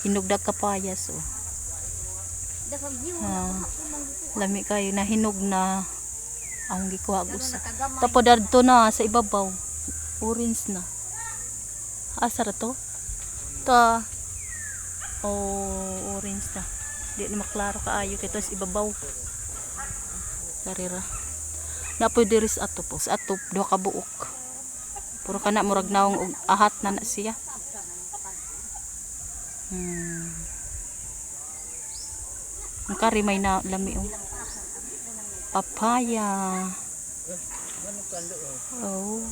Hinog na kapayas oh. Lami kayo na hinog na ang gikuha gusa. Tapos dadto na sa ibabaw. Orange na. Asar to? Ta. Oh, orange na. Di na maklaro kaayo kito sa ibabaw. Sarira. Napoy diris ato po. Sa ato duha ka buok. Puro kana murag naong og ahat na siya. Ang kari may na lami oh. Papaya. Oh.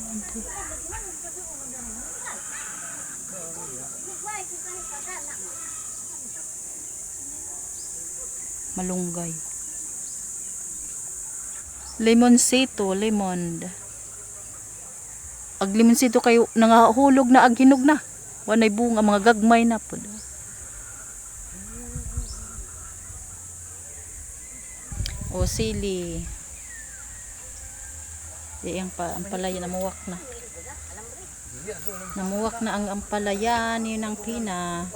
Malunggay. Lemonsito, lemon. Ag lemonsito kayo nangahulog na ag hinog na. Wanay bunga mga gagmay na pud. O sili. Yang ampalaya namuwak na. Namuwak na ang ampalaya ni nang pina.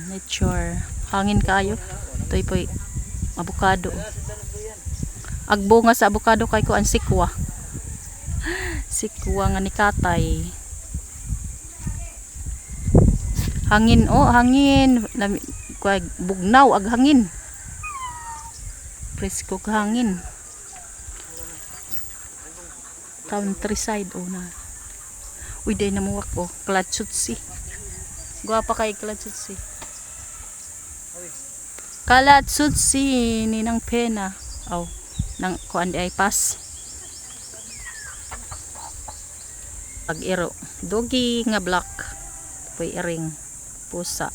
Nature. Hangin kayo. Toy poy avocado. Agbunga sa avocado kay ko ang sikwa. Sikwa nga ni katay. Hangin oh, hangin. Bugnaw ag hangin. Presko ka hangin. Countryside oh na. Uy day namuwak oh, Kalatsutsi. Guwapa kay Kalatsutsi. Kalatsutsi ni nang pena. Oh, nang kuan ay pas. Pag-iro. Dogi nga black. Puy iring. Pusa.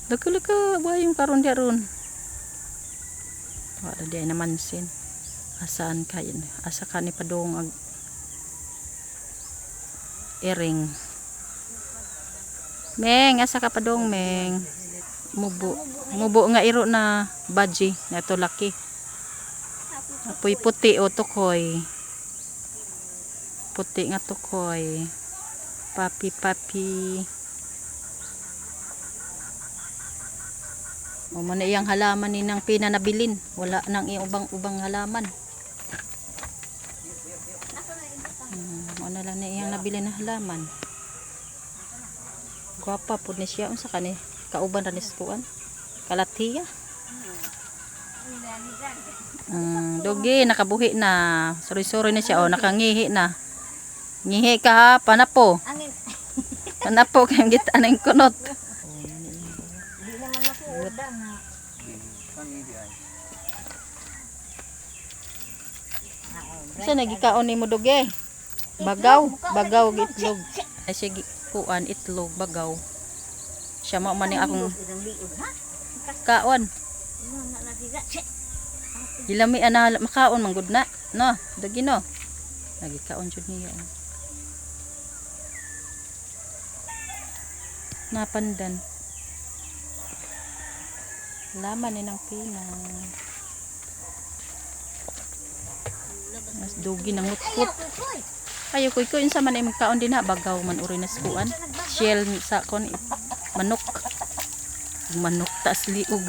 Laka-laka ba yung karon diaron? Wala di naman sin. Asaan kayo? Asa ka ni padong ag iring. Meng, asa ka padong meng? Mubo. Mubo nga iro na baji na to laki. Apoy puti o tukoy. Puti nga tukoy. Papi. O man iyang halaman ni nang pina nabilin. Wala nang iyang ubang halaman. Ano lang na iyang nabilin na halaman. Guwapa po ni siya. Unsa ka ni? Kauban na ni skuan? Kalatiya? Dogi, nakabuhi na. Sorry na siya. O, nakangihi na. Ngihi ka ha, panapo. Panapo kayong gitaan ng kunot. Sa nagikaon ni mo doge? Bagaw itlog. Ay sige kuan itlog bagaw. Siya mo man akong kaon. Dilami ana makaon manggod na. No, dogi no. Nagikaon jud niya. Napandan. Laman ni nang pina. Mas dugi nang ngutkut. Ayo ko insa man ay magkaon din ha bagaw man uri na skuan. Shell sa kon manok. Manok tas liog.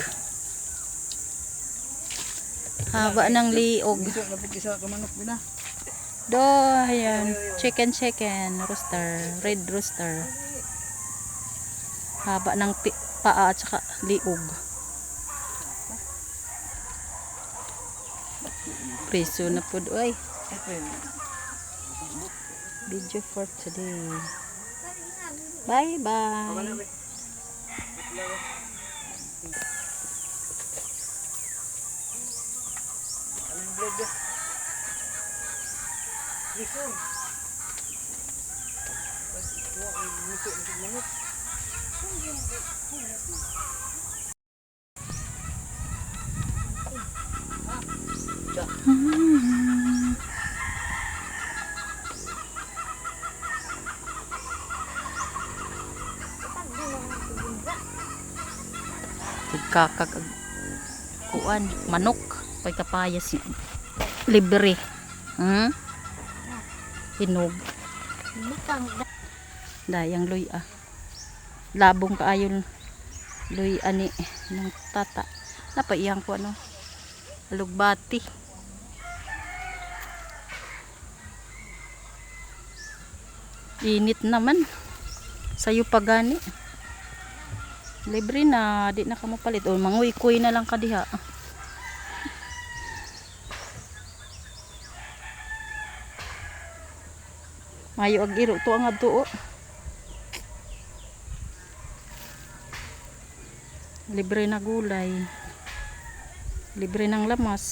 Haba ng liog. Do ayan, chicken rooster, red rooster. Haba ng paa at saka liog. Preso na po doy. Video for today. Bye bye. Kakag kuan manok pay kapayas libre. Hinog. Dayang luy labong kaayon luy ani ng tata. Napaiyang ko ano. Alugbati. Init naman. Sayo pa gani. Libre na, di na ka mapalit. O manguy-kuy na lang ka diha. Mayo ag iro to ang adto. Libre na gulay. Libre ng lamas.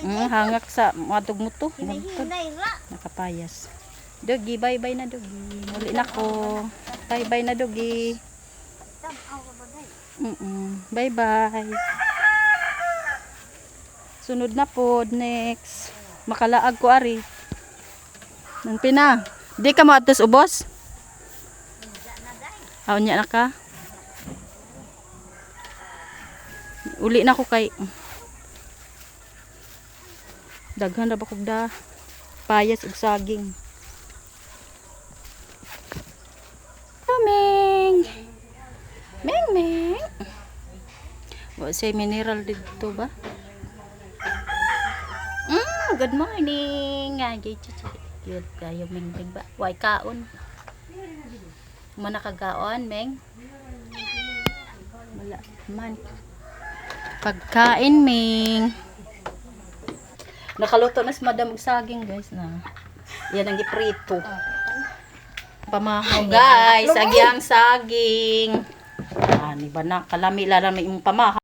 Hangak sa matog mo to. Nakapayas. Dogi, bye-bye na Dogi. Muli na ko. Bye-bye na Dogi. Bye-bye. Sunod na po. Next. Makalaag ko ari. Nang pina. Di ka mo atos ubos? Aw niya na ka. Uli na ko kay daghan ra ba kog da payas ug saging. Meng. Meng meng. Wa say mineral dito ba? Good morning. Good kayo meng ba? Way kaon. Mana kagaon meng? Wala man. Pagkain ming. Nakaluto na si madam og saging guys na. Yan ang giprito. Pamahaw guys, agyang saging. Ni ba na kalami lalami imong pamahaw.